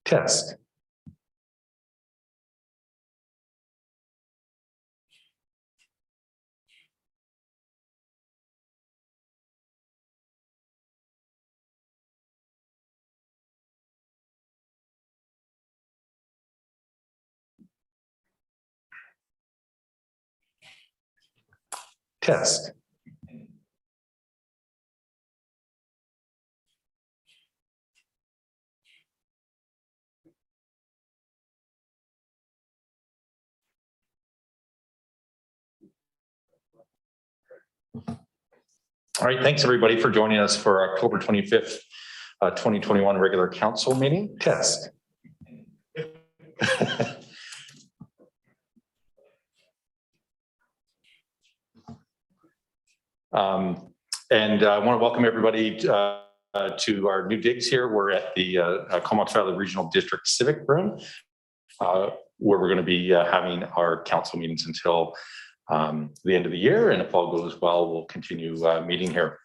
Test. Test. All right, thanks everybody for joining us for October 25th, 2021 regular council meeting. Test. And I want to welcome everybody to our new digs here. We're at the Comox Valley Regional District Civic Room, where we're going to be having our council meetings until the end of the year. And if all goes well, we'll continue meeting here.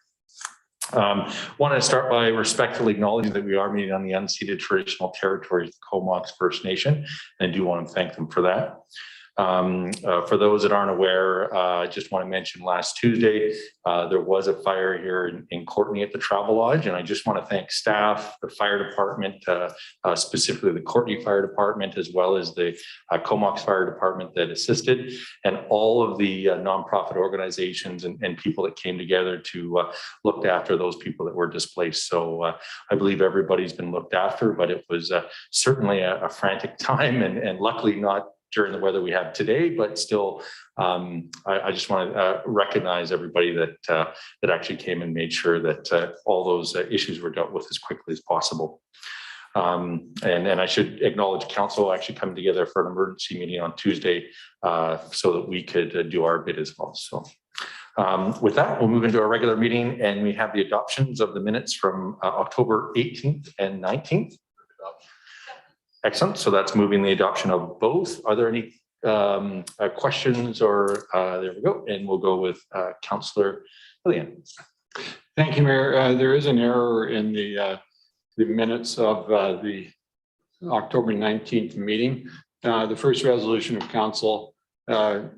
Want to start by respectfully acknowledging that we are meeting on the unceded traditional territories of Comox First Nation, and I do want to thank them for that. For those that aren't aware, I just want to mention last Tuesday, there was a fire here in Courtenay at the Travel Lodge, and I just want to thank staff, the fire department, specifically the Courtenay Fire Department, as well as the Comox Fire Department that assisted, and all of the nonprofit organizations and people that came together to look after those people that were displaced. So I believe everybody's been looked after, but it was certainly a frantic time, and luckily not during the weather we have today, but still, I just want to recognize everybody that actually came and made sure that all those issues were dealt with as quickly as possible. And I should acknowledge council actually coming together for an emergency meeting on Tuesday so that we could do our bit as well. So with that, we'll move into our regular meeting, and we have the adoptions of the minutes from October 18th and 19th. Excellent. So that's moving the adoption of both. Are there any questions or there we go. And we'll go with Councillor Lillian. Thank you, Mayor. There is an error in the minutes of the October 19th meeting. The first resolution of council, it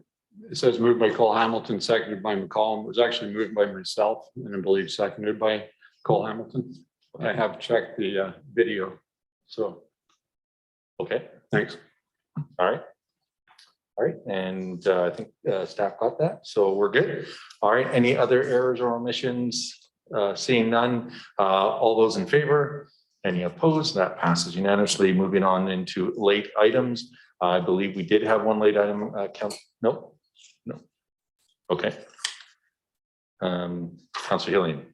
says moved by Cole Hamilton, seconded by McCollum. It was actually moved by myself and I believe seconded by Cole Hamilton. I have checked the video. So. Okay, thanks. All right. All right, and I think staff got that, so we're good. All right, any other errors or omissions? Seeing none, all those in favor? Any opposed? That passes unanimously. Moving on into late items. I believe we did have one late item. No. Okay. Councillor Hillian.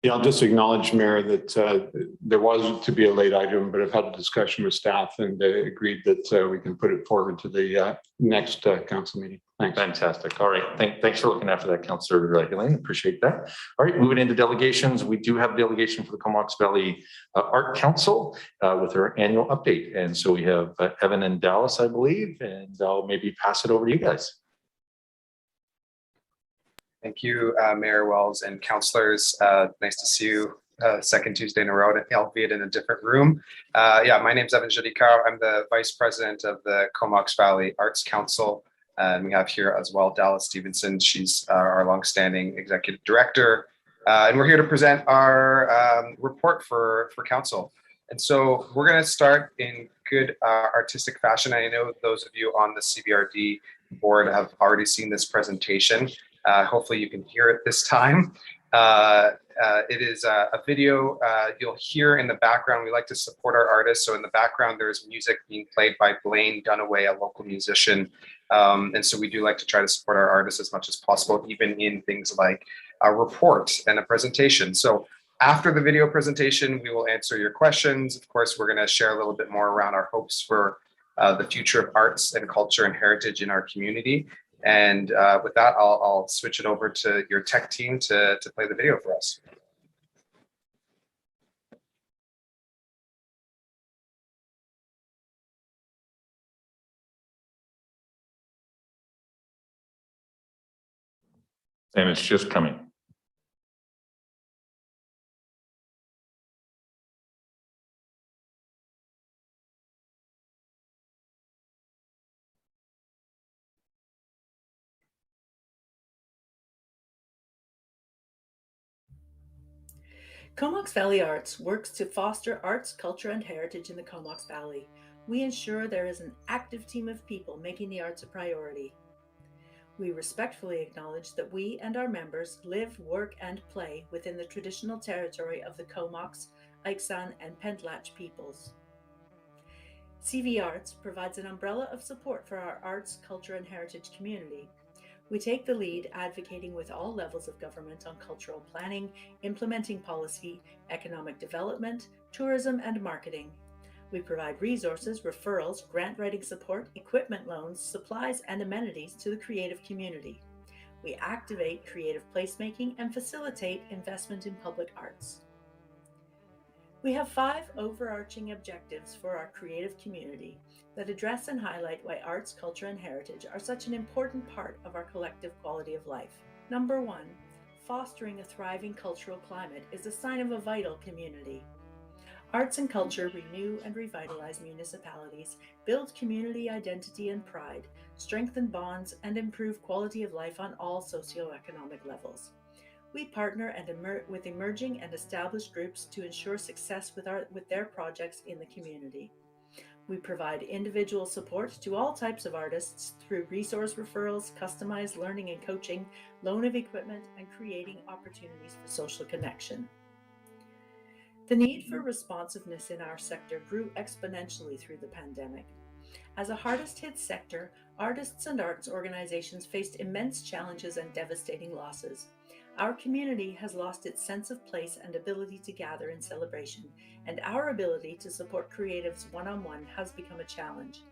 Yeah, I'll just acknowledge, Mayor, that there was to be a late item, but I've had a discussion with staff and they agreed that we can put it forward to the next council meeting. Thanks. Fantastic. All right. Thanks for looking after that, Councillor Hillian. Appreciate that. All right, moving into delegations. We do have a delegation for the Comox Valley Art Council with their annual update. And so we have Evan and Dallas, I believe, and I'll maybe pass it over to you guys. Thank you, Mayor Wells and councillors. Nice to see you second Tuesday in a row, albeit in a different room. Yeah, my name is Evan Jadikar. I'm the Vice President of the Comox Valley Arts Council. And we have here as well Dallas Stevenson. She's our longstanding Executive Director. And we're here to present our report for council. And so we're going to start in good artistic fashion. I know those of you on the CVRD board have already seen this presentation. Hopefully you can hear it this time. It is a video you'll hear in the background. We like to support our artists. So in the background, there's music being played by Blaine Dunaway, a local musician. And so we do like to try to support our artists as much as possible, even in things like a report and a presentation. So after the video presentation, we will answer your questions. Of course, we're going to share a little bit more around our hopes for the future of arts and culture and heritage in our community. And with that, I'll switch it over to your tech team to play the video for us. And it's just coming. Comox Valley Arts works to foster arts, culture, and heritage in the Comox Valley. We ensure there is an active team of people making the arts a priority. We respectfully acknowledge that we and our members live, work, and play within the traditional territory of the Comox, Ikesan, and Pentlatch peoples. CV Arts provides an umbrella of support for our arts, culture, and heritage community. We take the lead advocating with all levels of government on cultural planning, implementing policy, economic development, tourism, and marketing. We provide resources, referrals, grant writing support, equipment loans, supplies, and amenities to the creative community. We activate creative placemaking and facilitate investment in public arts. We have 5 overarching objectives for our creative community that address and highlight why arts, culture, and heritage are such an important part of our collective quality of life. Number 1, fostering a thriving cultural climate is a sign of a vital community. Arts and culture renew and revitalize municipalities, build community identity and pride, strengthen bonds, and improve quality of life on all socioeconomic levels. We partner with emerging and established groups to ensure success with their projects in the community. We provide individual support to all types of artists through resource referrals, customized learning and coaching, loan of equipment, and creating opportunities for social connection. The need for responsiveness in our sector grew exponentially through the pandemic. As a hardest-hit sector, artists and arts organizations faced immense challenges and devastating losses. Our community has lost its sense of place and ability to gather in celebration, and our ability to support creatives one-on-one has become a challenge.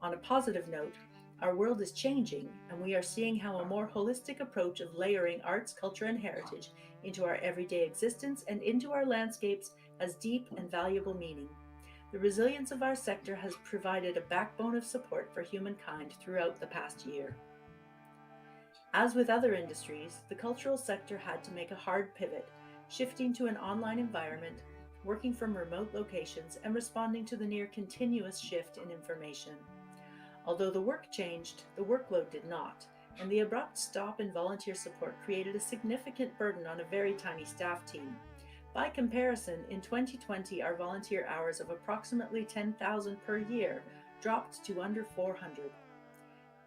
On a positive note, our world is changing, and we are seeing how a more holistic approach of layering arts, culture, and heritage into our everyday existence and into our landscapes has deep and valuable meaning. The resilience of our sector has provided a backbone of support for humankind throughout the past year. As with other industries, the cultural sector had to make a hard pivot, shifting to an online environment, working from remote locations, and responding to the near continuous shift in information. Although the work changed, the workload did not, and the abrupt stop in volunteer support created a significant burden on a very tiny staff team. By comparison, in 2020, our volunteer hours of approximately 10,000 per year dropped to under 400.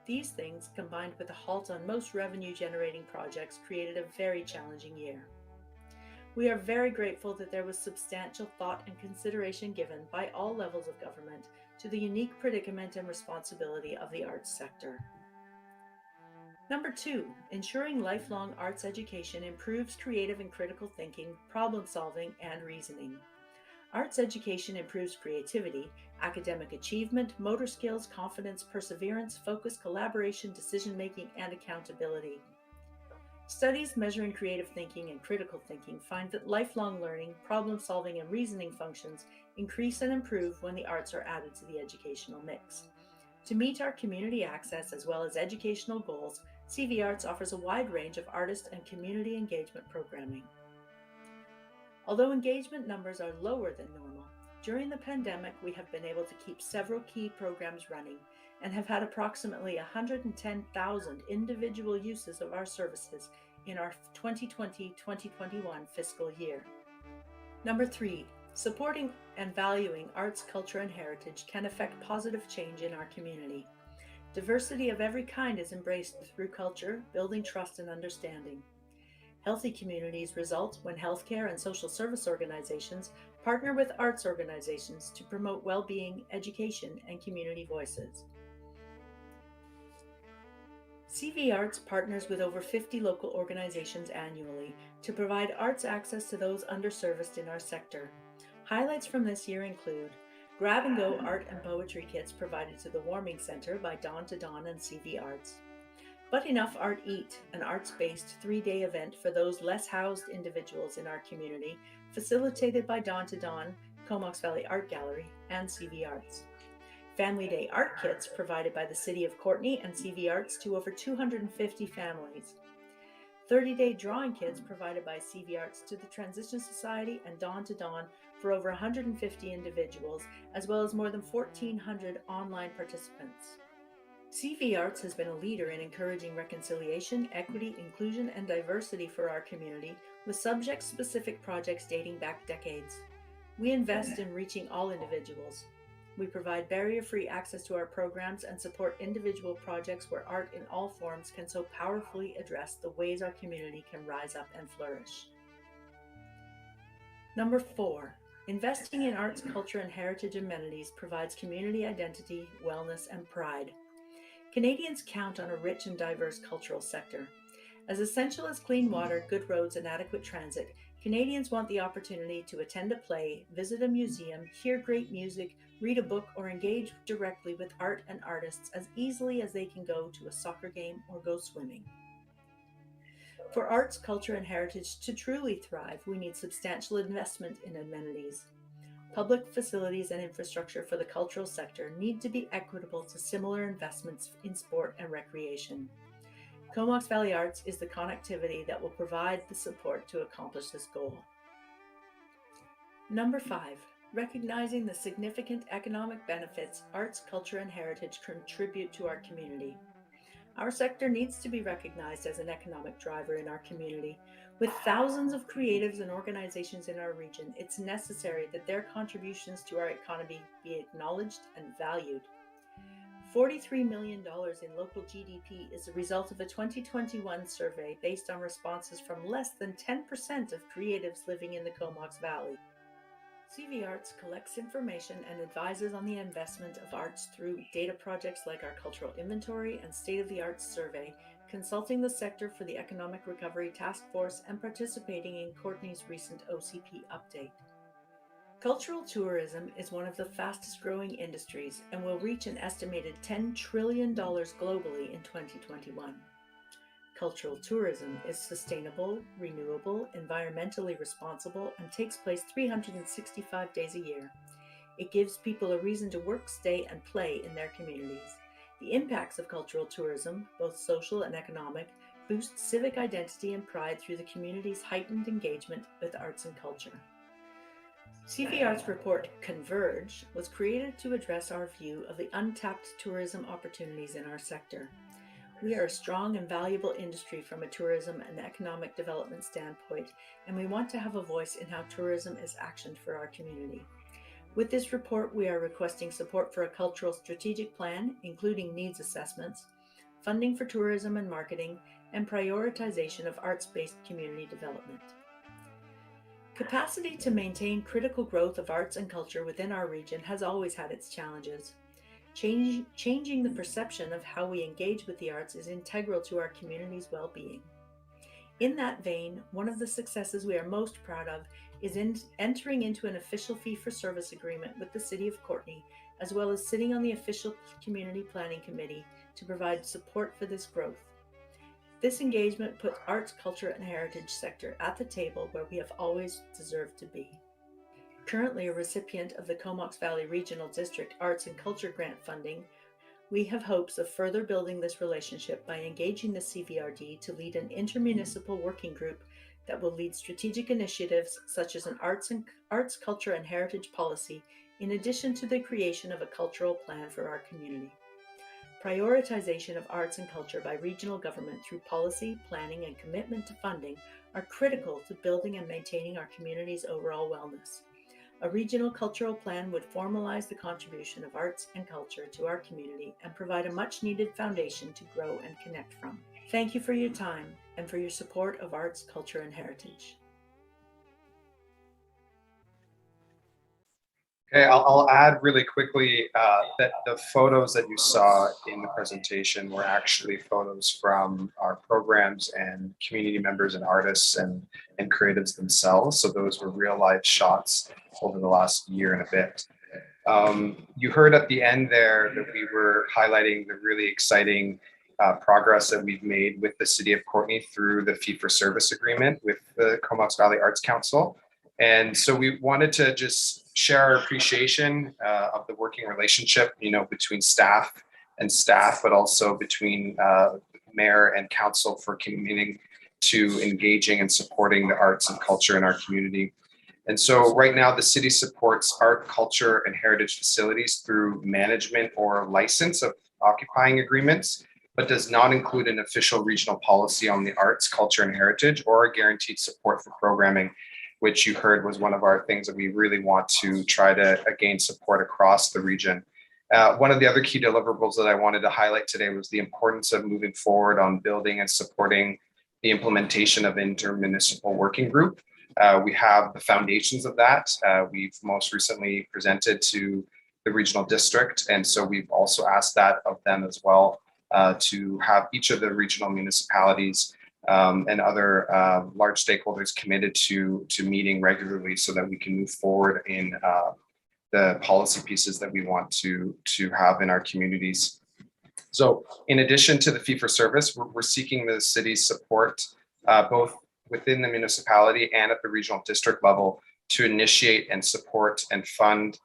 These things, combined with a halt on most revenue-generating projects, created a very challenging year. We are very grateful that there was substantial thought and consideration given by all levels of government to the unique predicament and responsibility of the arts sector. Number 2, ensuring lifelong arts education improves creative and critical thinking, problem solving, and reasoning. Arts education improves creativity, academic achievement, motor skills, confidence, perseverance, focus, collaboration, decision-making, and accountability. Studies measuring creative thinking and critical thinking find that lifelong learning, problem solving, and reasoning functions increase and improve when the arts are added to the educational mix. To meet our community access as well as educational goals, CV Arts offers a wide range of artist and community engagement programming. Although engagement numbers are lower than normal, during the pandemic we have been able to keep several key programs running and have had approximately 110,000 individual uses of our services in our 2020-2021 fiscal year. Number 3, supporting and valuing arts, culture, and heritage can affect positive change in our community. Diversity of every kind is embraced through culture, building trust and understanding. Healthy communities result when healthcare and social service organizations partner with arts organizations to promote well-being, education, and community voices. CV Arts partners with over 50 local organizations annually to provide arts access to those underserviced in our sector. Highlights from this year include grab-and-go art and poetry kits provided to the Warming Center by Dawn to Dawn and CV Arts. But Enough Art Eat, an arts-based 3-day event for those less housed individuals in our community, facilitated by Dawn to Dawn, Comox Valley Art Gallery, and CV Arts. Family Day art kits provided by the City of Courtenay and CV Arts to over 250 families. 30-day drawing kits provided by CV Arts to the Transition Society and Dawn to Dawn for over 150 individuals, as well as more than 1,400 online participants. CV Arts has been a leader in encouraging reconciliation, equity, inclusion, and diversity for our community with subject-specific projects dating back decades. We invest in reaching all individuals. We provide barrier-free access to our programs and support individual projects where art in all forms can so powerfully address the ways our community can rise up and flourish. Number 4, investing in arts, culture, and heritage amenities provides community identity, wellness, and pride. Canadians count on a rich and diverse cultural sector. As essential as clean water, good roads, and adequate transit, Canadians want the opportunity to attend a play, visit a museum, hear great music, read a book, or engage directly with art and artists as easily as they can go to a soccer game or go swimming. For arts, culture, and heritage to truly thrive, we need substantial investment in amenities. Public facilities and infrastructure for the cultural sector need to be equitable to similar investments in sport and recreation. Comox Valley Arts is the connectivity that will provide the support to accomplish this goal. Number 5, recognizing the significant economic benefits arts, culture, and heritage contribute to our community. Our sector needs to be recognized as an economic driver in our community. With thousands of creatives and organizations in our region, it's necessary that their contributions to our economy be acknowledged and valued. $43 million in local GDP is a result of a 2021 survey based on responses from less than 10% of creatives living in the Comox Valley. CV Arts collects information and advises on the investment of arts through data projects like our Cultural Inventory and State of the Arts Survey, consulting the sector for the Economic Recovery Task Force, and participating in Courtenay's recent OCP update. Cultural tourism is one of the fastest growing industries and will reach an estimated $10 trillion globally in 2021. Cultural tourism is sustainable, renewable, environmentally responsible, and takes place 365 days a year. It gives people a reason to work, stay, and play in their communities. The impacts of cultural tourism, both social and economic, boost civic identity and pride through the community's heightened engagement with arts and culture. CV Arts report Converge was created to address our view of the untapped tourism opportunities in our sector. We are a strong and valuable industry from a tourism and economic development standpoint, and we want to have a voice in how tourism is actioned for our community. With this report, we are requesting support for a cultural strategic plan, including needs assessments, funding for tourism and marketing, and prioritization of arts-based community development. Capacity to maintain critical growth of arts and culture within our region has always had its challenges. Changing the perception of how we engage with the arts is integral to our community's well-being. In that vein, one of the successes we are most proud of is entering into an official fee-for-service agreement with the City of Courtenay, as well as sitting on the official Community Planning Committee to provide support for this growth. This engagement puts arts, culture, and heritage sector at the table where we have always deserved to be. Currently a recipient of the Comox Valley Regional District Arts and Culture Grant funding, we have hopes of further building this relationship by engaging the CVRD to lead an intermunicipal working group that will lead strategic initiatives such as an arts, culture, and heritage policy, in addition to the creation of a cultural plan for our community. Prioritization of arts and culture by regional government through policy, planning, and commitment to funding are critical to building and maintaining our community's overall wellness. A regional cultural plan would formalize the contribution of arts and culture to our community and provide a much-needed foundation to grow and connect from. Thank you for your time and for your support of arts, culture, and heritage. Okay, I'll add really quickly that the photos that you saw in the presentation were actually photos from our programs and community members and artists and creatives themselves. So those were real life shots over the last year and a bit. You heard at the end there that we were highlighting the really exciting progress that we've made with the City of Courtenay through the fee-for-service agreement with the Comox Valley Arts Council. And so we wanted to just share our appreciation of the working relationship, between staff and staff, but also between mayor and council for committing to engaging and supporting the arts and culture in our community. And so right now the city supports art, culture, and heritage facilities through management or license of occupying agreements, but does not include an official regional policy on the arts, culture, and heritage, or a guaranteed support for programming, which you heard was one of our things that we really want to try to gain support across the region. One of the other key deliverables that I wanted to highlight today was the importance of moving forward on building and supporting the implementation of intermunicipal working group. We have the foundations of that. We've most recently presented to the regional district, and so we've also asked that of them as well, to have each of the regional municipalities and other large stakeholders committed to meeting regularly so that we can move forward in the policy pieces that we want to have in our communities. So in addition to the fee for service, we're seeking the city's support both within the municipality and at the regional district level to initiate and support and fund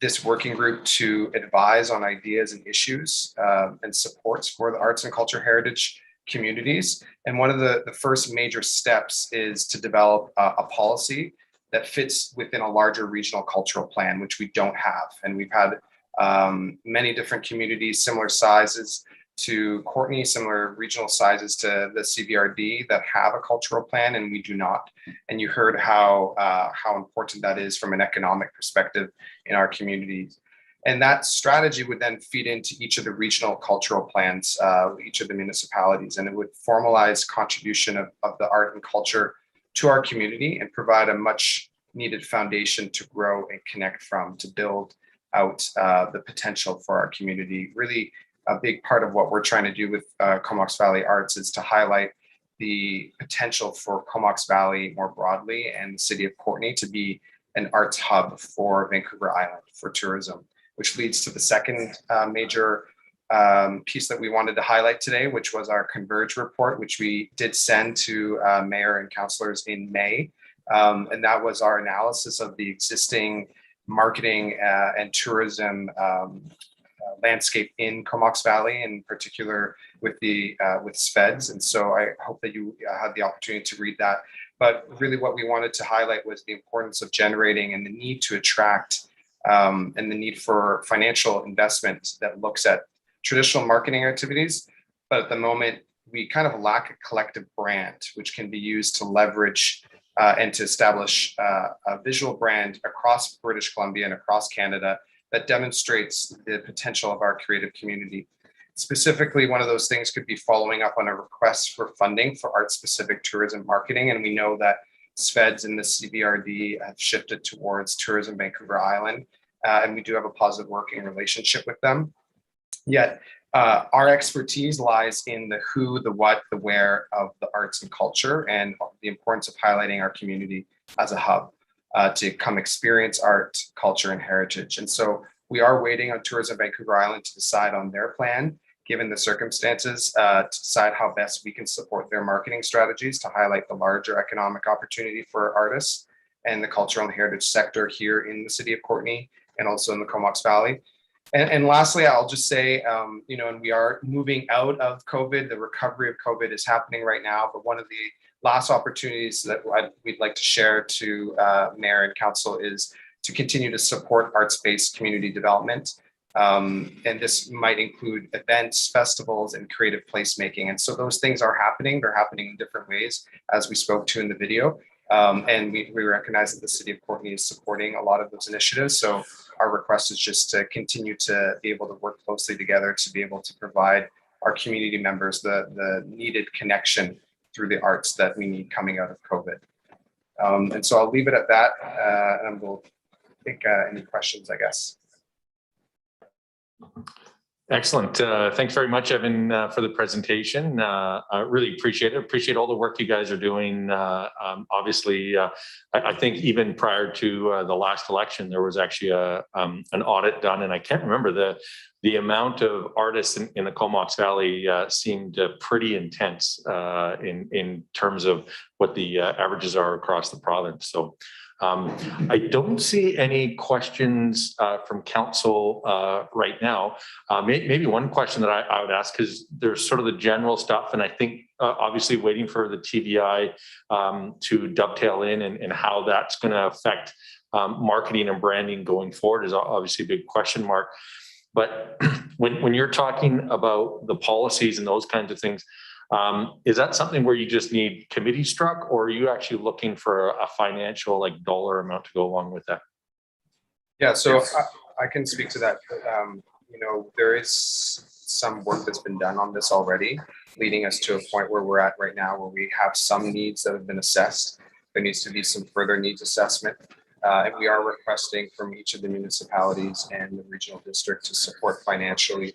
this working group to advise on ideas and issues and supports for the arts and culture heritage communities. And one of the first major steps is to develop a policy that fits within a larger regional cultural plan, which we don't have. And we've had many different communities, similar sizes to Courtenay, similar regional sizes to the CVRD that have a cultural plan, and we do not. And you heard how important that is from an economic perspective in our communities. And that strategy would then feed into each of the regional cultural plans, each of the municipalities, and it would formalize contribution of the art and culture to our community and provide a much needed foundation to grow and connect from, to build out the potential for our community. Really a big part of what we're trying to do with Comox Valley Arts is to highlight the potential for Comox Valley more broadly and the city of Courtenay to be an arts hub for Vancouver Island for tourism, which leads to the second major piece that we wanted to highlight today, which was our Converge report, which we did send to mayor and councillors in May. And that was our analysis of the existing marketing and tourism landscape in Comox Valley, in particular with SVEDS. And so I hope that you had the opportunity to read that. But really what we wanted to highlight was the importance of generating and the need to attract and the need for financial investment that looks at traditional marketing activities. But at the moment, we kind of lack a collective brand, which can be used to leverage and to establish a visual brand across British Columbia and across Canada that demonstrates the potential of our creative community. Specifically, one of those things could be following up on a request for funding for art-specific tourism marketing. And we know that SVEDS and the CVRD have shifted towards Tourism Vancouver Island, and we do have a positive working relationship with them. Yet, our expertise lies in the who, the what, the where of the arts and culture, and the importance of highlighting our community as a hub to come experience art, culture, and heritage. And so we are waiting on Tourism Vancouver Island to decide on their plan, given the circumstances, to decide how best we can support their marketing strategies to highlight the larger economic opportunity for artists and the cultural and heritage sector here in the city of Courtenay and also in the Comox Valley. And lastly, I'll just say, and we are moving out of COVID. The recovery of COVID is happening right now, but one of the last opportunities that we'd like to share to Mayor and Council is to continue to support arts-based community development. And this might include events, festivals, and creative placemaking. And so those things are happening. They're happening in different ways, as we spoke to in the video. And we recognize that the city of Courtenay is supporting a lot of those initiatives. So our request is just to continue to be able to work closely together to be able to provide our community members the needed connection through the arts that we need coming out of COVID. And so I'll leave it at that, and we'll take any questions, I guess. Excellent. Thanks very much, Evan, for the presentation. I really appreciate it. Appreciate all the work you guys are doing. Obviously, I think even prior to the last election, there was actually an audit done, and I can't remember the amount of artists in the Comox Valley seemed pretty intense in terms of what the averages are across the province. So I don't see any questions from council right now. Maybe one question that I would ask, because there's sort of the general stuff, and I think obviously waiting for the TVI to dovetail in and how that's going to affect marketing and branding going forward is obviously a big question mark. But when you're talking about the policies and those kinds of things, is that something where you just need committee struck, or are you actually looking for a financial like dollar amount to go along with that? Yeah, so I can speak to that. You know, there is some work that's been done on this already, leading us to a point where we're at right now, where we have some needs that have been assessed. There needs to be some further needs assessment. And we are requesting from each of the municipalities and the regional district to support financially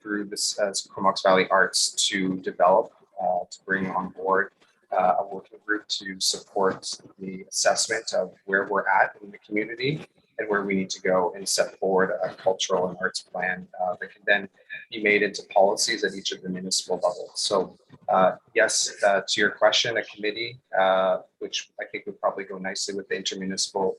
through this as Comox Valley Arts to develop, to bring on board a working group to support the assessment of where we're at in the community and where we need to go and set forward a cultural and arts plan that can then be made into policies at each of the municipal levels. So yes, to your question, a committee, which I think would probably go nicely with the intermunicipal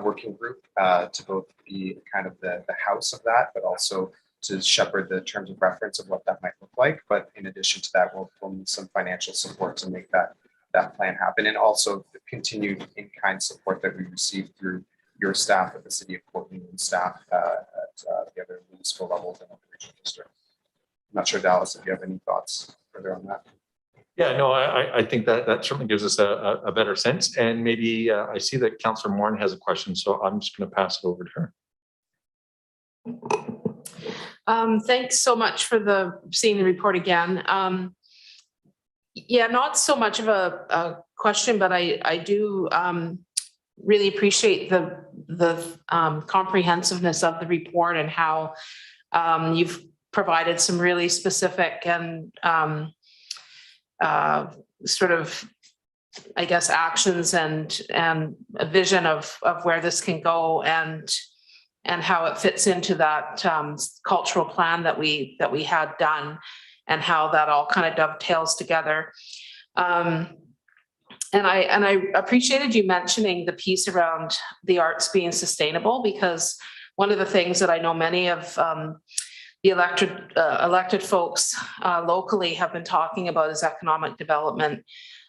working group to both be kind of the house of that, but also to shepherd the terms of reference of what that might look like. But in addition to that, we'll need some financial support to make that plan happen, and also the continued in-kind support that we receive through your staff at the City of Courtenay and staff at the other municipal levels and the regional district. I'm not sure, Dallas, if you have any thoughts further on that. Yeah, no, I think that certainly gives us a better sense. And maybe I see that Councillor Morin has a question, so I'm just going to pass it over to her. Thanks so much for seeing the report again. Yeah, not so much of a question, but I do really appreciate the comprehensiveness of the report and how you've provided some really specific and sort of, I guess, actions and a vision of where this can go and how it fits into that cultural plan that we had done, and how that all kind of dovetails together. And I appreciated you mentioning the piece around the arts being sustainable, because one of the things that I know many of the elected folks locally have been talking about is economic development,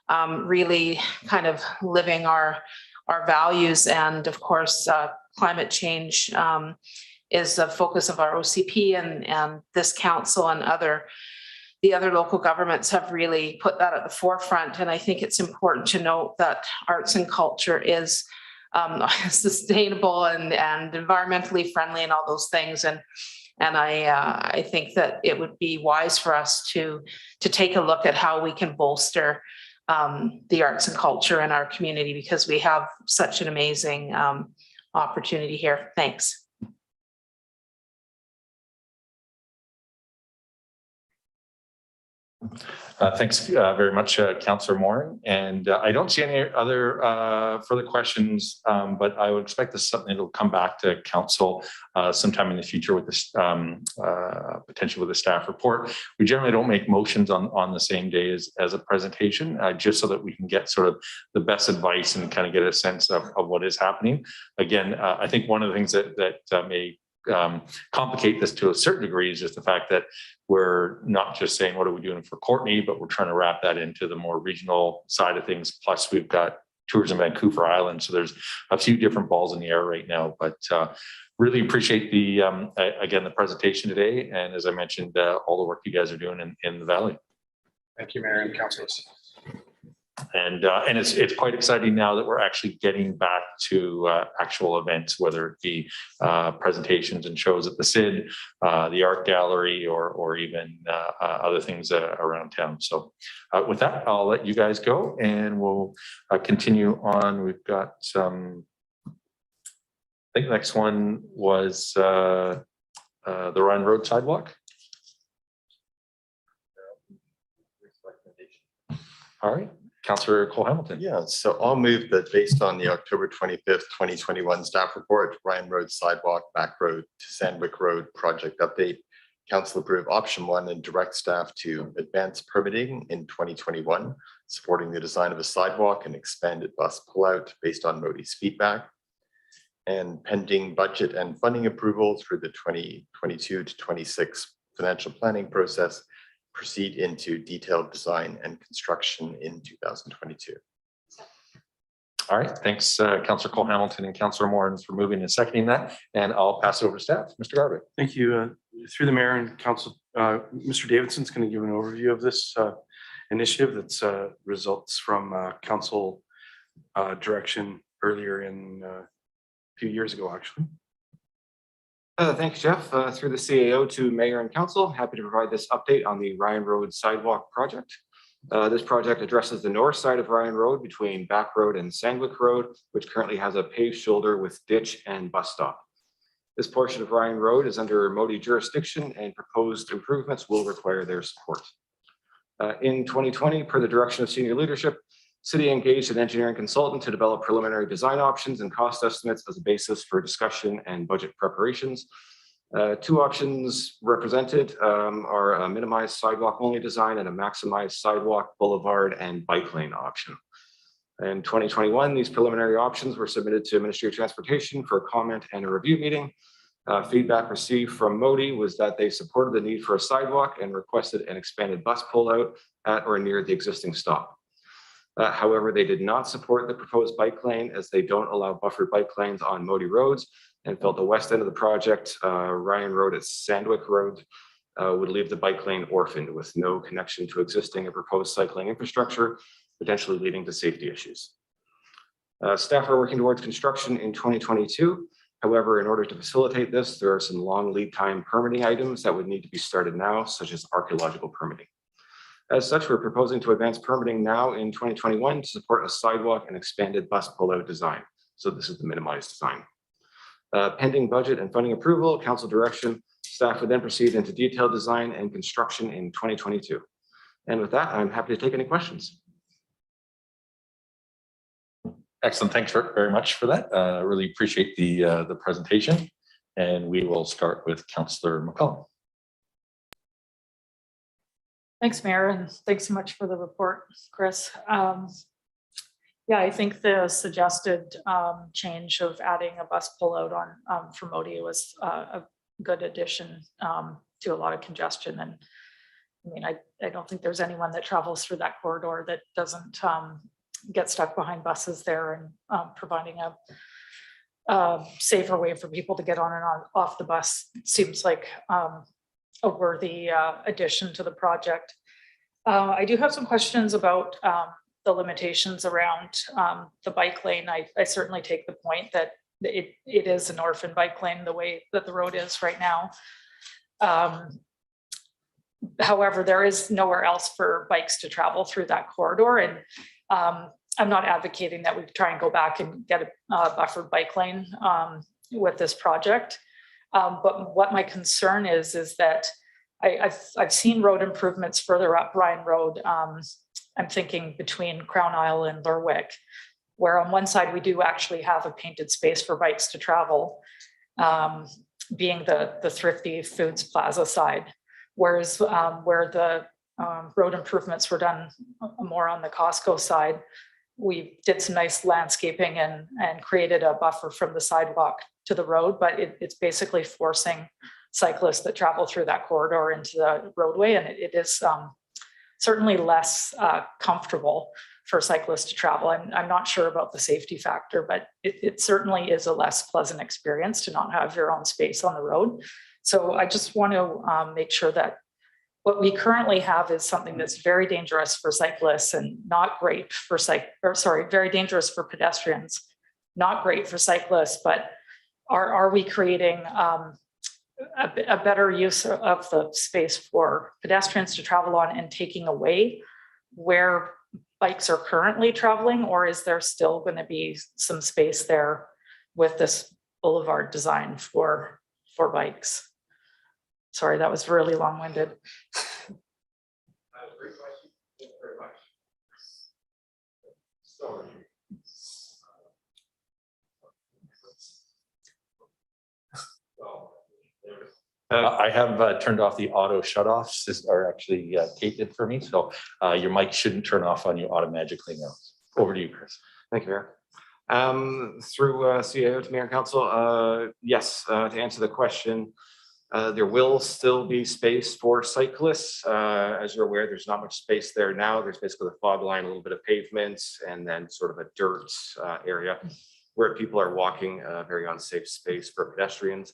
really kind of living our values. And of course, climate change is the focus of our OCP, and this council and the other local governments have really put that at the forefront. And I think it's important to note that arts and culture is sustainable and environmentally friendly and all those things. And I think that it would be wise for us to take a look at how we can bolster the arts and culture in our community, because we have such an amazing opportunity here. Thanks. Thanks very much, Councillor Morin. And I don't see any other further questions, but I would expect this is something that will come back to Council sometime in the future with this potentially with a staff report. We generally don't make motions on the same day as a presentation, just so that we can get sort of the best advice and kind of get a sense of what is happening. Again, I think one of the things that may complicate this to a certain degree is just the fact that we're not just saying what are we doing for Courtenay, but we're trying to wrap that into the more regional side of things. Plus we've got Tourism Vancouver Island, so there's a few different balls in the air right now. But really appreciate the again the presentation today, and as I mentioned, all the work you guys are doing in the valley. Thank you, Mayor and councillors. And it's quite exciting now that we're actually getting back to actual events, whether it be presentations and shows at the CID, the art gallery, or even other things around town. So with that, I'll let you guys go, and we'll continue on. We've got some. I think the next one was the Ryan Road sidewalk. All right. Councillor Cole Hamilton. Yeah, so I'll move that based on the October 25th, 2021 staff report, Ryan Road Sidewalk, Back Road to Sandwick Road project update, Council approve option 1 and direct staff to advance permitting in 2021, supporting the design of a sidewalk and expanded bus pullout based on Modi's feedback, and pending budget and funding approval through the 2022 to 26 financial planning process, proceed into detailed design and construction in 2022. All right, thanks, Councillor Cole Hamilton and Councillor Morans for moving and seconding that. And I'll pass it over to staff. Mr. Garbutt. Thank you. Through the mayor and council, Mr. Davidson's going to give an overview of this initiative that's results from council direction earlier in a few years ago, actually. Thanks, Jeff. Through the CAO to mayor and council, happy to provide this update on the Ryan Road sidewalk project. This project addresses the north side of Ryan Road between Back Road and Sandwick Road, which currently has a paved shoulder with ditch and bus stop. This portion of Ryan Road is under Modi jurisdiction and proposed improvements will require their support. In 2020, per the direction of senior leadership, City engaged an engineering consultant to develop preliminary design options and cost estimates as a basis for discussion and budget preparations. Two options represented are a minimized sidewalk only design and a maximized sidewalk, boulevard, and bike lane option. In 2021, these preliminary options were submitted to Ministry of Transportation for a comment and a review meeting. Feedback received from Modi was that they supported the need for a sidewalk and requested an expanded bus pullout at or near the existing stop. However, they did not support the proposed bike lane as they don't allow buffered bike lanes on Modi roads and felt the west end of the project, Ryan Road at Sandwick Road, would leave the bike lane orphaned with no connection to existing or proposed cycling infrastructure, potentially leading to safety issues. Staff are working towards construction in 2022. However, in order to facilitate this, there are some long lead time permitting items that would need to be started now, such as archaeological permitting. As such, we're proposing to advance permitting now in 2021 to support a sidewalk and expanded bus pullout design. So this is the minimized design. Pending budget and funding approval, council direction, staff would then proceed into detailed design and construction in 2022. And with that, I'm happy to take any questions. Excellent. Thanks very much for that. Really appreciate the presentation. And we will start with Councillor McCollum. Thanks, Mayor, and thanks so much for the report, Chris. Yeah, I think the suggested change of adding a bus pullout on for Modi was a good addition to a lot of congestion. And I mean, I don't think there's anyone that travels through that corridor that doesn't get stuck behind buses there, and providing a safer way for people to get on and off the bus seems like a worthy addition to the project. I do have some questions about the limitations around the bike lane. I certainly take the point that it is an orphan bike lane the way that the road is right now. However, there is nowhere else for bikes to travel through that corridor, and I'm not advocating that we try and go back and get a buffered bike lane with this project. But what my concern is that I've seen road improvements further up Ryan Road. I'm thinking between Crown Isle and Lerwick, where on one side we do actually have a painted space for bikes to travel, being the Thrifty Foods Plaza side, whereas where the road improvements were done more on the Costco side, we did some nice landscaping and created a buffer from the sidewalk to the road, but it's basically forcing cyclists that travel through that corridor into the roadway, and it is certainly less comfortable for cyclists to travel. I'm not sure about the safety factor, but it certainly is a less pleasant experience to not have your own space on the road. So I just want to make sure that what we currently have is something that's very dangerous for cyclists and not great for very dangerous for pedestrians, not great for cyclists, but are we creating a better use of the space for pedestrians to travel on and taking away where bikes are currently traveling, or is there still going to be some space there with this boulevard design for bikes? Sorry, that was really long-winded. I have turned off the auto shutoffs. These are actually taped for me, so your mic shouldn't turn off on you automatically now. Over to you, Chris. Thank you, Mayor. Through CAO to Mayor and Council, yes, to answer the question, There will still be space for cyclists. As you're aware, there's not much space there now. There's basically a fog line, a little bit of pavement, and then sort of a dirt area where people are walking, very unsafe space for pedestrians.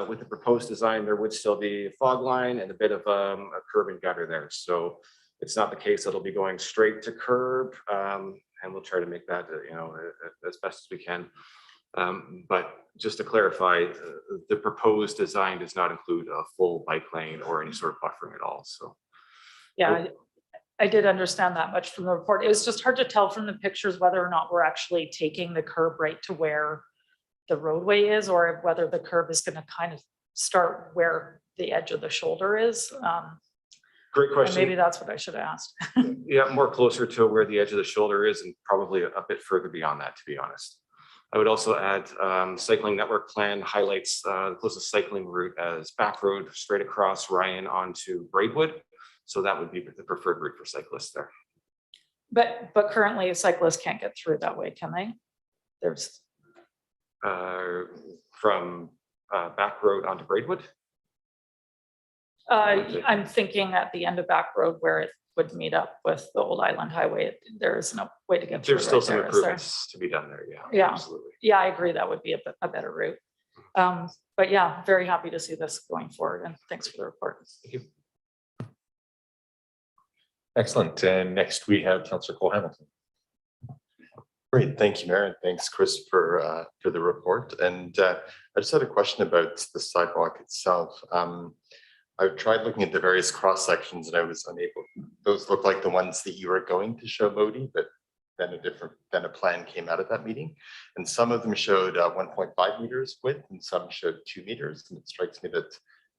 With the proposed design, there would still be a fog line and a bit of a curb and gutter there. So it's not the case that it'll be going straight to curb, and we'll try to make that, as best as we can. But just to clarify, the proposed design does not include a full bike lane or any sort of buffering at all. So Yeah, I did understand that much from the report. It was just hard to tell from the pictures whether or not we're actually taking the curb right to where the roadway is, or whether the curb is going to kind of start where the edge of the shoulder is. great And question. maybe that's what I should have asked. Yeah, more closer to where the edge of the shoulder is, and probably a bit further beyond that, to be honest. I would also add cycling network plan highlights the closest cycling route as back road straight across Ryan onto Braidwood. So that would be the preferred route for cyclists there. But currently cyclists can't get through that way, can they? There's, From back road onto Braidwood. I'm thinking at the end of Back Road where it would meet up with the Old Island Highway, there is no way to get through. There's still right some there, is there? improvements to be done there. Yeah, Yeah. absolutely. Yeah, I agree. That would be a better route. But yeah, very happy to see this going forward, and thanks for the report. Thank you. Excellent. And next we have Councillor Cole Hamilton. Great, thank you, Mayor, and thanks, Chris, for the report. And I just had a question about the sidewalk itself. I've tried looking at the various cross sections and I was unable. Those look like the ones that you were going to show, Modi, but then a plan came out of that meeting, and some of them showed 1.5 meters width, and some showed 2 meters. And it strikes me that,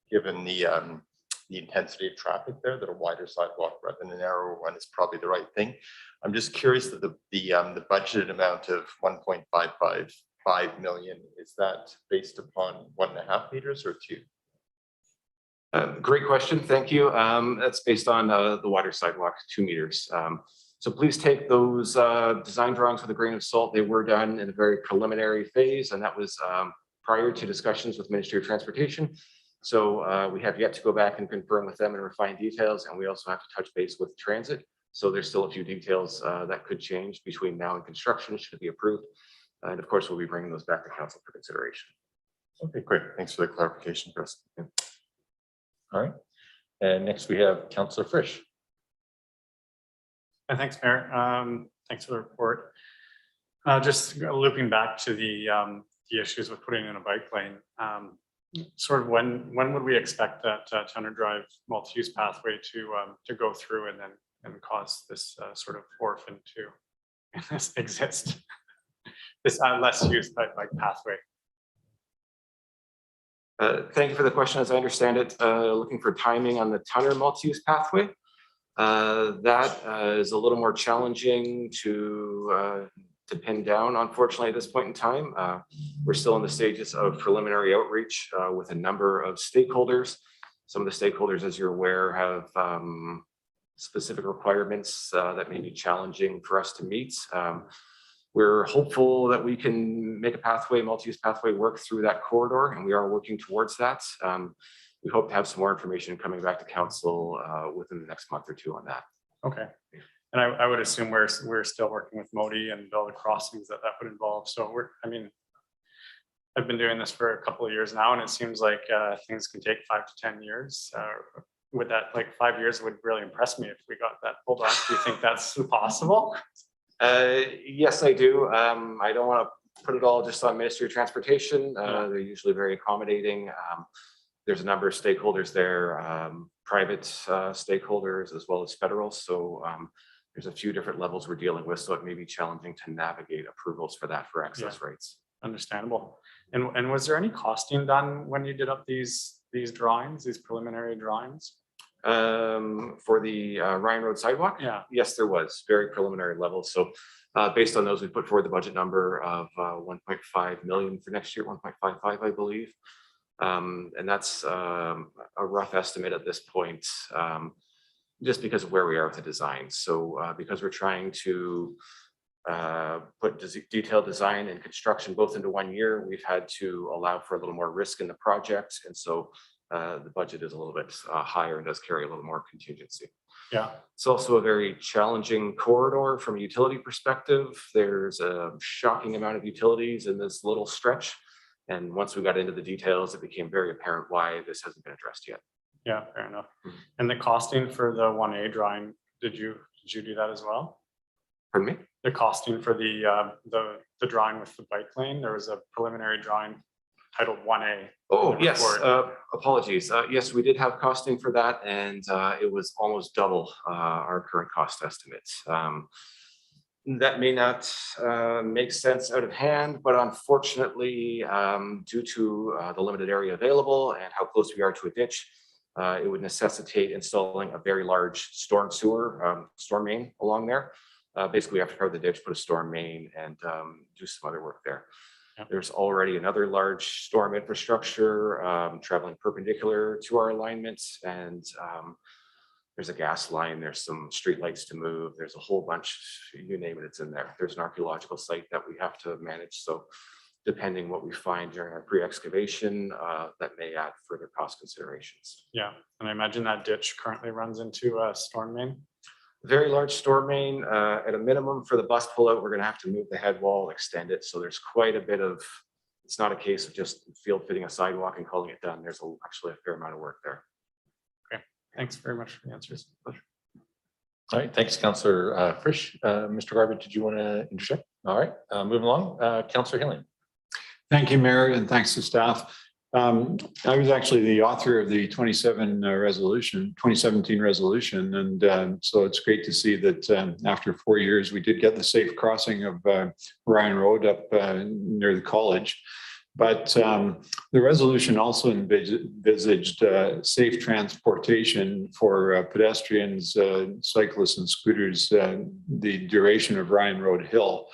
given the intensity of traffic there, that a wider sidewalk rather than a narrower one is probably the right thing. I'm just curious that the budgeted amount of 1.555 million, is that based upon 1.5 meters or 2? Great question. Thank you. That's based on the wider sidewalk, 2 meters. So please take those design drawings with a grain of salt. They were done in a very preliminary phase, and that was prior to discussions with Ministry of Transportation. So we have yet to go back and confirm with them and refine details, and we also have to touch base with transit. So there's still a few details that could change between now and construction should it be approved. And of course, we'll be bringing those back to council for consideration. Okay, great. Thanks for the clarification, Chris. Yeah. All right. And next we have Councillor Frisch. Thanks, Mayor. Thanks for the report. Just looping back to the issues with putting in a bike lane. Sort of when would we expect that Tundra Drive multi-use pathway to go through and cause this sort of orphan to exist? This less used bike pathway. Thank you for the question. As I understand it, looking for timing on the Tundra multi-use pathway. That is a little more challenging to pin down, unfortunately, at this point in time. We're still in the stages of preliminary outreach with a number of stakeholders. Some of the stakeholders, as you're aware, have specific requirements that may be challenging for us to meet. We're hopeful that we can make a pathway, multi-use pathway, work through that corridor, and we are working towards that. We hope to have some more information coming back to council within the next month or two on that. Okay. And I would assume we're still working with Modi and all the crossings that would involve. So I've been doing this for a couple of years now, and it seems like things can take 5 to 10 years. With that, like 5 years would really impress me if we got that pulled off. Do you think that's possible? Yes, I do. I don't want to put it all just on Ministry of Transportation. They're usually very accommodating. There's a number of stakeholders there, private stakeholders as well as federal. So there's a few different levels we're dealing with. So it may be challenging to navigate approvals for that for access rights. Understandable. And was there any costing done when you did up these drawings, these preliminary drawings? For the Ryan Road sidewalk? Yeah. Yes, there was very preliminary level. So based on those, we put forward the budget number of 1.5 million for next year, 1.55, I believe. And that's a rough estimate at this point, just because of where we are with the design. So because we're trying to put detailed design and construction both into 1 year, we've had to allow for a little more risk in the project. And so the budget is a little bit higher and does carry a little more contingency. Yeah, It's also a very challenging corridor from a utility perspective. There's a shocking amount of utilities in this little stretch. And once we got into the details, it became very apparent why this hasn't been addressed yet. yeah, fair enough. Mhm. And the costing for the 1A drawing, did you do that as well? Pardon me? The costing for the drawing with the bike lane, there was a preliminary drawing titled 1A. Oh, in the yes, report. apologies. Yes, we did have costing for that, and it was almost double our current cost estimates. That may not make sense out of hand, but unfortunately, due to the limited area available and how close we are to a ditch, it would necessitate installing a very large storm sewer, storm main along there. Basically, we have to cover the ditch, put a storm main, and do some other work there. Yep. There's already another large storm infrastructure traveling perpendicular to our alignments, and there's a gas line, there's some street lights to move, there's a whole bunch, you name it, it's in there. There's an archaeological site that we have to manage. So depending what we find during our pre-excavation, that may add further cost considerations. Yeah, and I imagine that ditch currently runs into a storm main. Very large storm main, at a minimum for the bus pullout, we're gonna have to move the head wall, extend it. So there's quite a bit of, it's not a case of just field fitting a sidewalk and calling it done. There's actually a fair amount of work there. Thanks very much for the answers. Pleasure. All right, thanks, Councillor Frisch. Mr. Garber, did you want to interject? All right, moving along, Councillor Hilling. Thank you, Mayor, and thanks to staff. I was actually the author of the 2017 resolution, and so it's great to see that after 4 years, we did get the safe crossing of Ryan Road up near the college. But the resolution also envisaged safe transportation for pedestrians, cyclists, and scooters the duration of Ryan Road Hill.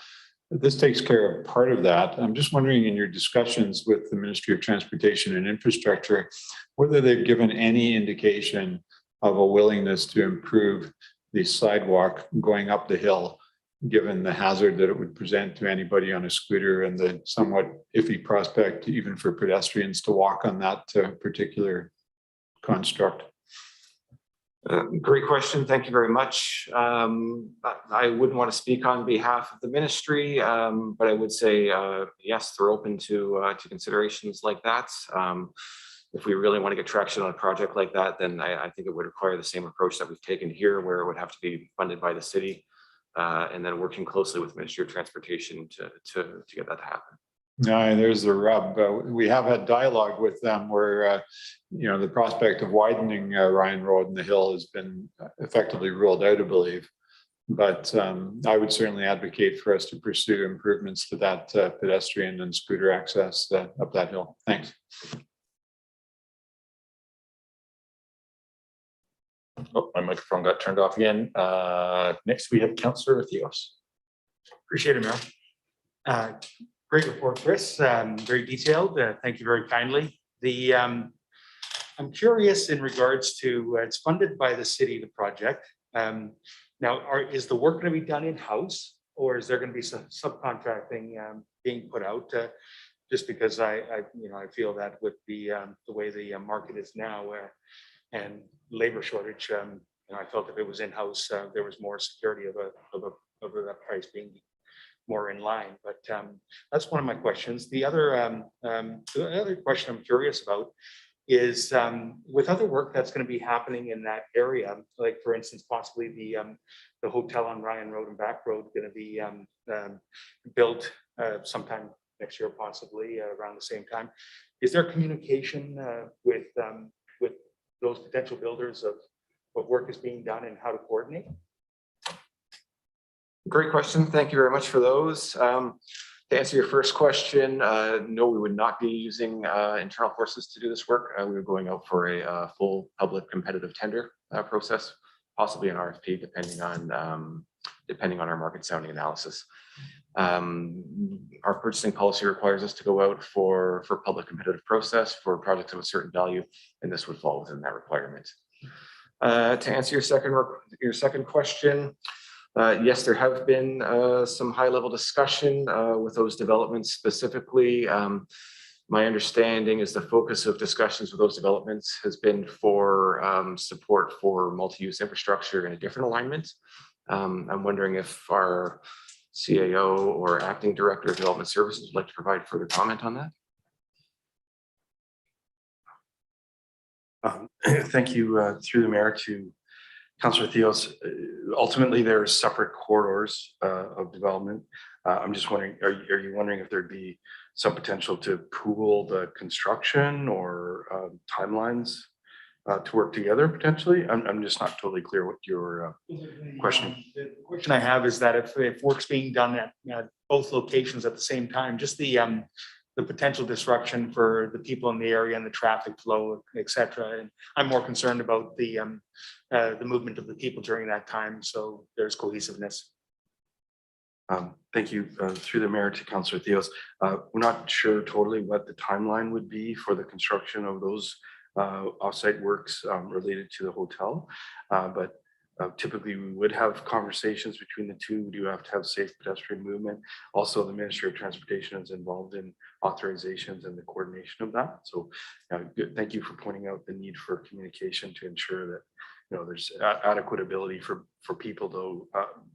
This takes care of part of that. I'm just wondering, in your discussions with the Ministry of Transportation and Infrastructure, whether they've given any indication of a willingness to improve the sidewalk going up the hill, given the hazard that it would present to anybody on a scooter and the somewhat iffy prospect even for pedestrians to walk on that particular construct. Great question. Thank you very much. I wouldn't want to speak on behalf of the ministry, but I would say, yes, they're open to considerations like that. If we really want to get traction on a project like that, then I think it would require the same approach that we've taken here, where it would have to be funded by the city. And then working closely with Ministry of Transportation to get that to happen. No, there's the rub. We have had dialogue with them where, the prospect of widening Ryan Road and the hill has been effectively ruled out, I believe. But I would certainly advocate for us to pursue improvements to that pedestrian and scooter access up that hill. Thanks. Oh, my microphone got turned off again. Next, we have Councillor Theos. Appreciate it, Mayor. Great report, Chris. Very detailed. Thank you very kindly. I'm curious in regards to it's funded by the city, the project. Now, is the work going to be done in-house, or is there going to be some subcontracting being put out? Just because I feel that with the way the market is now, and labor shortage, I felt if it was in-house, there was more security of that price being more in line. But that's one of my questions. The other question I'm curious about is with other work that's going to be happening in that area, like for instance, possibly the hotel on Ryan Road and Back Road going to be built sometime next year, possibly around the same time. Is there communication with those potential builders of what work is being done and how to coordinate? Great question. Thank you very much for those. To answer your first question, no, we would not be using internal forces to do this work. We were going out for a full public competitive tender process, possibly an RFP, depending on our market sounding analysis. Our purchasing policy requires us to go out for public competitive process for projects of a certain value, and this would fall within that requirement. To answer your second question, yes, there have been some high-level discussion with those developments specifically. My understanding is the focus of discussions with those developments has been for support for multi-use infrastructure in a different alignment. I'm wondering if our CAO or Acting Director of Development Services would like to provide further comment on that. Thank you through the mayor to Councillor Theos. Ultimately, there are separate corridors of development. I'm just wondering, are you wondering if there'd be some potential to pool the construction or timelines to work together potentially? I'm just not totally clear what your question. The question I have is that if work's being done at both locations at the same time, just the potential disruption for the people in the area and the traffic flow, et cetera. And I'm more concerned about the movement of the people during that time. So there's cohesiveness. Thank you through the mayor to Councillor Theos. We're not sure totally what the timeline would be for the construction of those offsite works related to the hotel, but typically we would have conversations between the two. We do have to have safe pedestrian movement. Also, the Ministry of Transportation is involved in authorizations and the coordination of that. So thank you for pointing out the need for communication to ensure that there's adequate ability for people to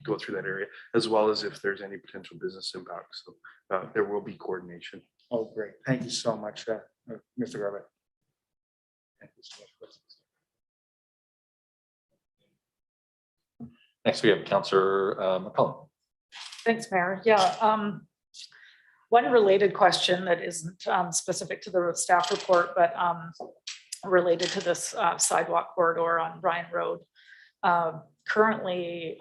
go through that area, as well as if there's any potential business impacts. So there will be coordination. Oh, great. Thank you so much, Mr. Garbutt. Thank you so much. Next, we have Councillor McCullum. Thanks, Mayor. Yeah, one related question that isn't specific to the staff report, but related to this sidewalk corridor on Bryan Road. Currently,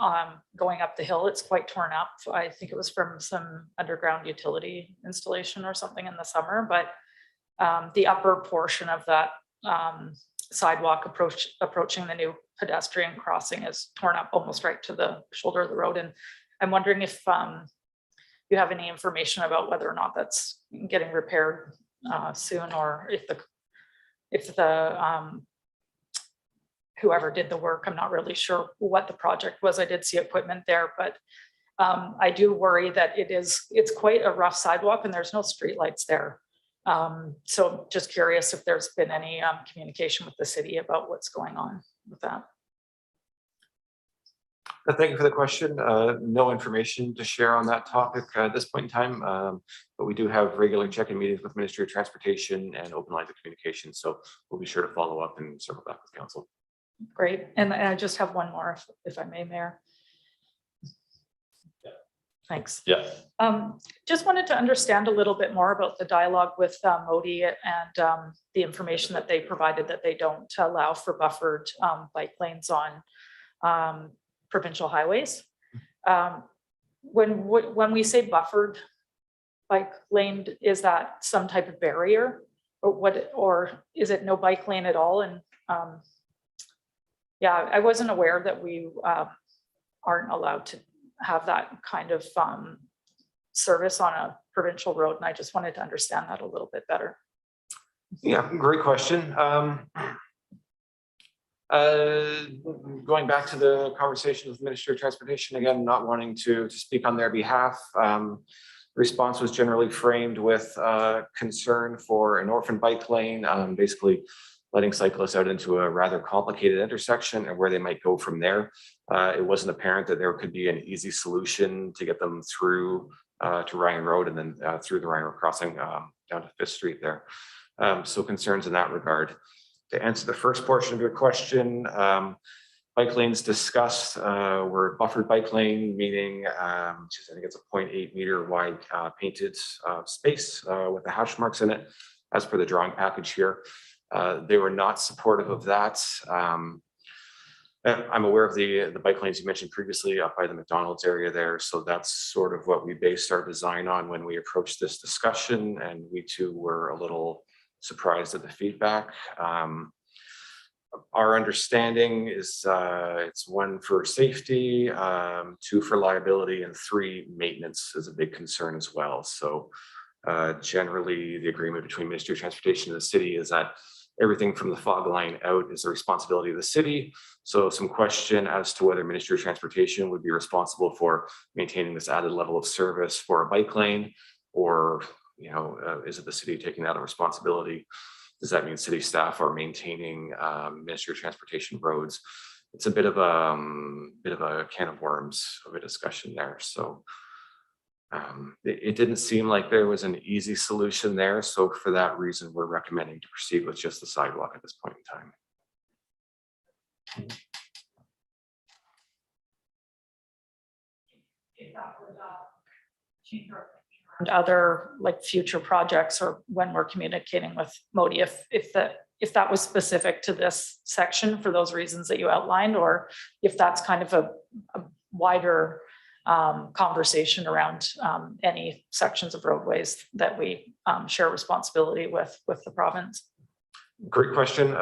going up the hill, it's quite torn up. I think it was from some underground utility installation or something in the summer, but the upper portion of that sidewalk approaching the new pedestrian crossing is torn up almost right to the shoulder of the road. And I'm wondering if you have any information about whether or not that's getting repaired soon, or if the whoever did the work, I'm not really sure what the project was. I did see equipment there, but I do worry that it's quite a rough sidewalk and there's no streetlights there. So just curious if there's been any communication with the city about what's going on with that. Thank you for the question. No information to share on that topic at this point in time, but we do have regular check-in meetings with Ministry of Transportation and open lines of communication. So we'll be sure to follow up and circle back with council. Great. And I just have one more, if I may, Mayor. Thanks. Yeah. Just wanted to understand a little bit more about the dialogue with Modi and the information that they provided that they don't allow for buffered bike lanes on provincial highways. When we say buffered bike lane, is that some type of barrier, or is it no bike lane at all? And yeah, I wasn't aware that we aren't allowed to have that kind of service on a provincial road, and I just wanted to understand that a little bit better. Yeah, great question. Going back to the conversation with the Ministry of Transportation, again, not wanting to speak on their behalf, response was generally framed with concern for an orphan bike lane, basically letting cyclists out into a rather complicated intersection and where they might go from there. It wasn't apparent that there could be an easy solution to get them through to Ryan Road and then through the Ryan Road crossing down to 5th Street there. So concerns in that regard. To answer the first portion of your question, bike lanes discussed were buffered bike lane, meaning I think it's a 0.8 meter wide painted space with the hash marks in it, as per the drawing package here. They were not supportive of that. I'm aware of the bike lanes you mentioned previously up by the McDonald's area there. So that's sort of what we based our design on when we approached this discussion. And we too were a little surprised at the feedback. Our understanding is it's 1 for safety, 2 for liability, and 3 maintenance is a big concern as well. So generally the agreement between Ministry of Transportation and the city is that everything from the fog line out is the responsibility of the city. So some question as to whether Ministry of Transportation would be responsible for maintaining this added level of service for a bike lane, or is it the city taking that responsibility? Does that mean city staff are maintaining Ministry of Transportation roads? It's a bit of a can of worms of a discussion there. So it didn't seem like there was an easy solution there. So for that reason, we're recommending to proceed with just the sidewalk at this point in time. And other like future projects, or when we're communicating with Modi, if that was specific to this section for those reasons that you outlined, or if that's kind of a wider conversation around any sections of roadways that we share responsibility with the province. Great question.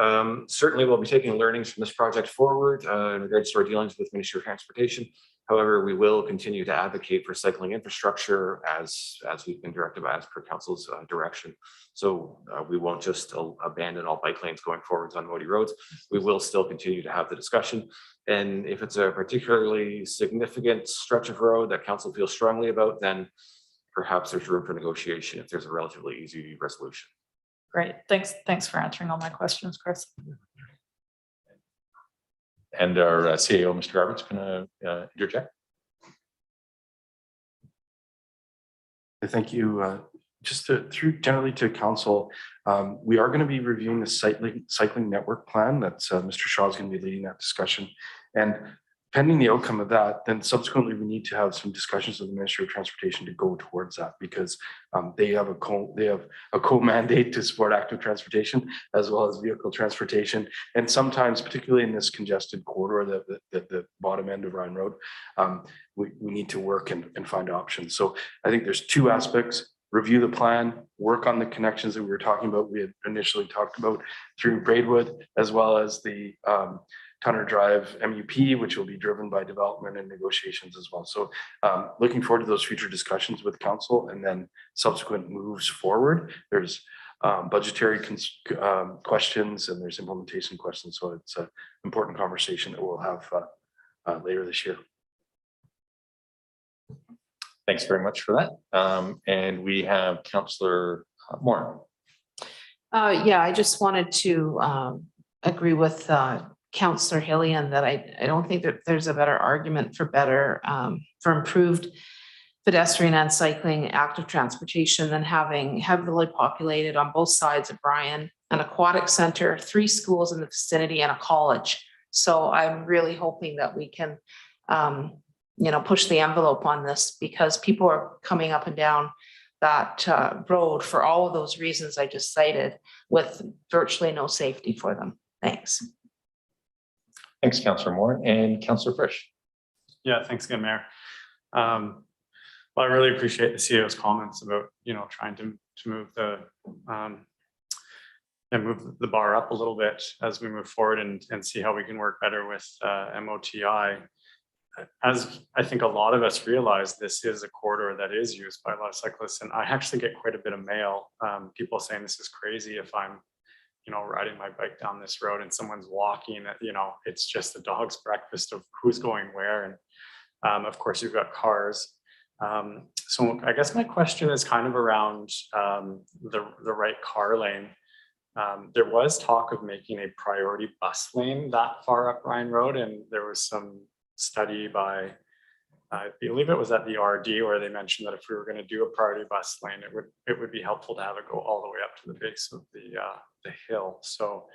Certainly we'll be taking learnings from this project forward in regards to our dealings with Ministry of Transportation. However, we will continue to advocate for cycling infrastructure as we've been directed by as per council's direction. So we won't just abandon all bike lanes going forwards on Modi roads. We will still continue to have the discussion. And if it's a particularly significant stretch of road that council feels strongly about, then perhaps there's room for negotiation if there's a relatively easy resolution. Great. Thanks for answering all my questions, Chris. And our CAO, Mr. Garbutt's going to interject. Thank you. Just through generally to council, we are going to be reviewing the cycling network plan. That's Mr. Shaw is going to be leading that discussion. And pending the outcome of that, then subsequently we need to have some discussions with the Ministry of Transportation to go towards that, because they have a co-mandate to support active transportation as well as vehicle transportation. And sometimes, particularly in this congested corridor, the bottom end of Ryan Road, we need to work and find options. So I think there's two aspects: review the plan, work on the connections that we were talking about, we had initially talked about through Braidwood, as well as the Tunner Drive MUP, which will be driven by development and negotiations as well. So looking forward to those future discussions with council, and then subsequent moves forward. There's budgetary questions and there's implementation questions. So it's an important conversation that we'll have later this year. Thanks very much for that. And we have Councillor Moore. Yeah, I just wanted to agree with Councillor Hillian that I don't think that there's a better argument for improved pedestrian and cycling active transportation than having heavily populated on both sides of Bryan, an aquatic center, 3 schools in the vicinity, and a college. So I'm really hoping that we can push the envelope on this, because people are coming up and down that road for all of those reasons I just cited, with virtually no safety for them. Thanks. Thanks, Councillor Moore. And Councillor Frisch. Yeah, thanks again, Mayor. Well, I really appreciate the CEO's comments about, trying to move the bar up a little bit as we move forward and see how we can work better with MOTI. As I think a lot of us realize, this is a corridor that is used by a lot of cyclists, and I actually get quite a bit of mail, people saying this is crazy if I'm riding my bike down this road and someone's walking, it's just a dog's breakfast of who's going where. And of course you've got cars. So I guess my question is kind of around the right car lane. There was talk of making a priority bus lane that far up Ryan Road, and there was some study by, I believe it was at the RD, where they mentioned that if we were going to do a priority bus lane, it would be helpful to have it go all the way up to the base of the hill. So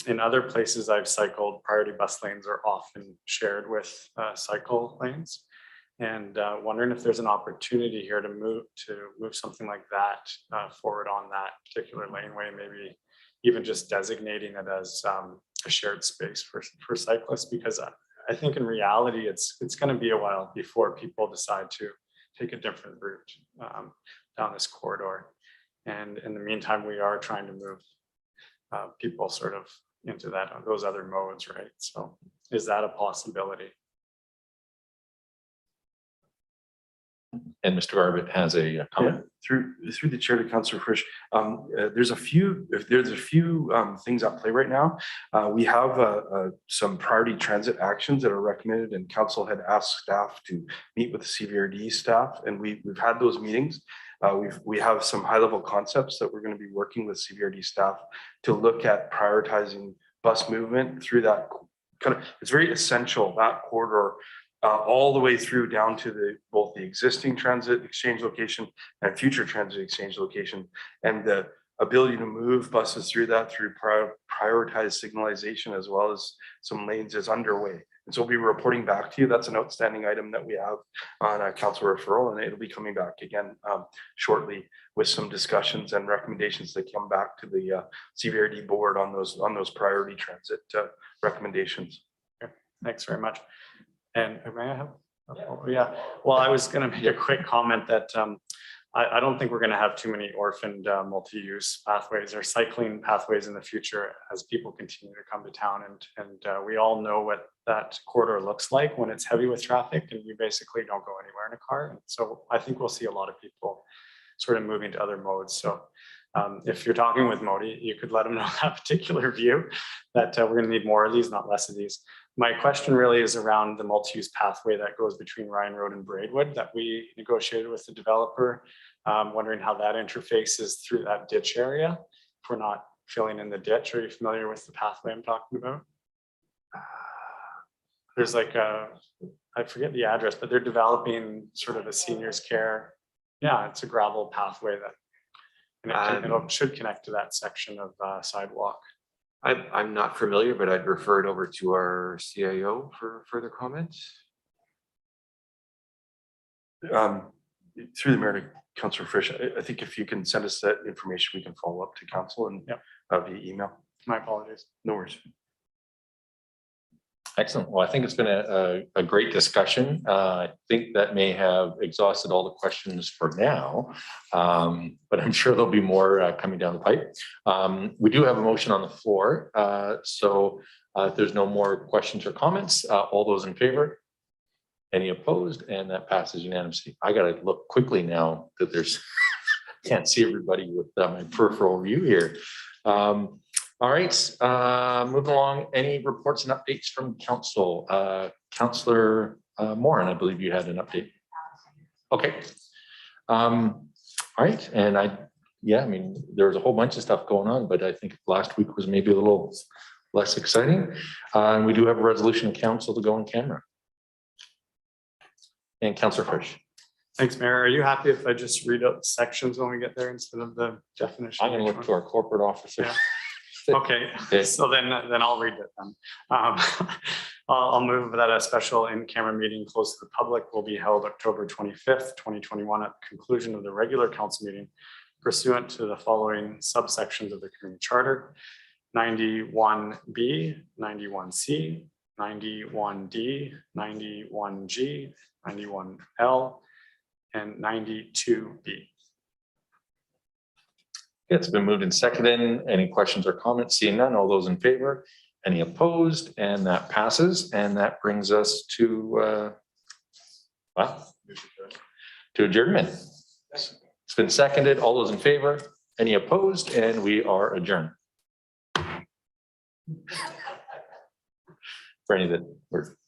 in other places I've cycled, priority bus lanes are often shared with cycle lanes, and wondering if there's an opportunity here to move something like that forward on that particular laneway, maybe even just designating it as a shared space for cyclists, because I think in reality, it's going to be a while before people decide to take a different route down this corridor. And in the meantime, we are trying to move people sort of into those other modes, right? So is that a possibility? And Mr. Garbett has a comment. Through the chair to Councillor Frisch, there's a few things at play right now. We have some priority transit actions that are recommended, and council had asked staff to meet with the CVRD staff, and we've had those meetings. We have some high level concepts that we're going to be working with CVRD staff to look at prioritizing bus movement through that it's very essential, that corridor, all the way through down to both the existing transit exchange location and future transit exchange location, and the ability to move buses through that through prioritized signalization as well as some lanes is underway. And so we'll be reporting back to you. That's an outstanding item that we have on a council referral, and it'll be coming back again shortly with some discussions and recommendations that come back to the CVRD board on those priority transit recommendations. Okay. Thanks very much. And may I have? Oh, yeah. Well, I was going to make a quick comment that I don't think we're going to have too many orphaned multi-use pathways or cycling pathways in the future as people continue to come to town. And we all know what that corridor looks like when it's heavy with traffic and you basically don't go anywhere in a car. And so I think we'll see a lot of people sort of moving to other modes. So if you're talking with Modi, you could let them know that particular view that we're going to need more of these, not less of these. My question really is around the multi-use pathway that goes between Ryan Road and Braidwood that we negotiated with the developer. Wondering how that interfaces through that ditch area. If we're not filling in the ditch, are you familiar with the pathway I'm talking about? There's like I forget the address, but they're developing sort of a seniors care. Yeah, it's a gravel pathway that it should connect to that section of sidewalk. I'm not familiar, but I'd refer it over to our CIO for further comments. Through the mayor to Councillor Frisch, I think if you can send us that information, we can follow up to council and via email. My apologies. No worries. Excellent. Well, I think it's been a great discussion. I think that may have exhausted all the questions for now, but I'm sure there'll be more coming down the pipe. We do have a motion on the floor. So if there's no more questions or comments, all those in favor? Any opposed? And that passes unanimously. I got to look quickly now that there's, can't see everybody with my peripheral view here. All right, moving along. Any reports and updates from council? Councillor Moran, I believe you had an update. Okay. All right, and I mean, there was a whole bunch of stuff going on, but I think last week was maybe a little less exciting. And we do have a resolution of council to go on camera. And Councillor Frisch. Thanks, Mayor. Are you happy if I just read out the sections when we get there instead of the definition? I'm going to look to our corporate officer. Yeah. Okay, so then I'll read it then. I'll move that a special in-camera meeting closed to the public will be held October 25th, 2021 at the conclusion of the regular council meeting pursuant to the following subsections of the community charter: 91B, 91C, 91D, 91G, 91L, and 92B. It's been moved and seconded. Any questions or comments? Seeing none, all those in favor? Any opposed? And that passes. And that brings us to adjournment. It's been seconded. All those in favor? Any opposed? And we are adjourned. For any that were